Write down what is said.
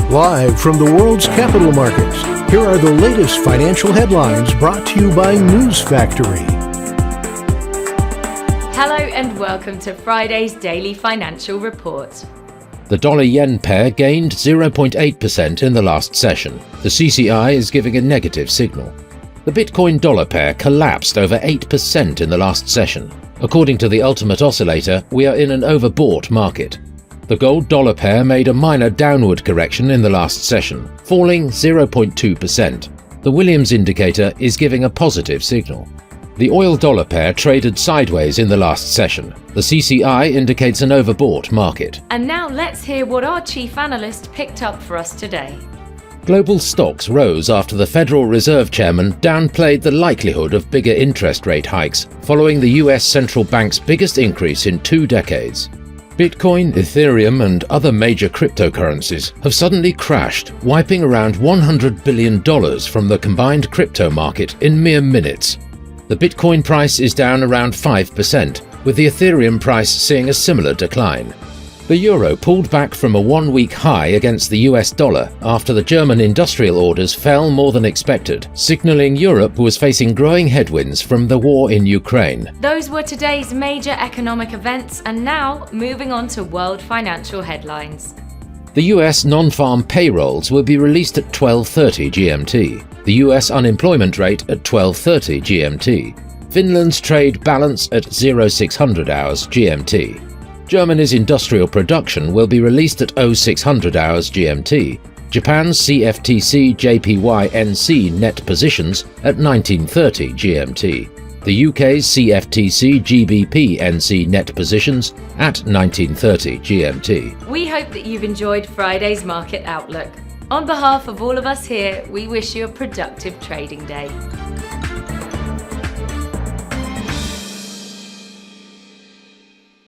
Live from the world's capital markets, here are the latest financial headlines brought to you by News Factory. Hello and welcome to Friday's Daily Financial Report. The dollar-yen pair gained 0.8% in the last session. The CCI is giving a negative signal. The Bitcoin-dollar pair collapsed over 8% in the last session. According to the Ultimate Oscillator, we are in an overbought market. The gold-dollar pair made a minor downward correction in the last session, falling 0.2%. The Williams indicator is giving a positive signal. The oil-dollar pair traded sideways in the last session. The CCI indicates an overbought market. And now let's hear what our chief analyst picked up for us today. Global stocks rose after the Federal Reserve Chairman downplayed the likelihood of bigger interest rate hikes following the US Central Bank's biggest increase in 2 decades. Bitcoin, Ethereum and other major cryptocurrencies have suddenly crashed, wiping around $100 billion from the combined crypto market in mere minutes. The Bitcoin price is down around 5%, with the Ethereum price seeing a similar decline. The euro pulled back from a 1-week high against the US dollar after the German industrial orders fell more than expected, signaling Europe was facing growing headwinds from the war in Ukraine. Those were today's major economic events, and now moving on to world financial headlines. The US non-farm payrolls will be released at 12:30 GMT. The US unemployment rate at 12:30 GMT. Finland's trade balance at 0600 hours GMT. Germany's industrial production will be released at 0600 hours GMT. Japan's CFTC JPY NC net positions at 1930 GMT. The UK's CFTC GBP NC net positions at 1930 GMT. We hope that you've enjoyed Friday's market outlook. On behalf of all of us here, we wish you a productive trading day.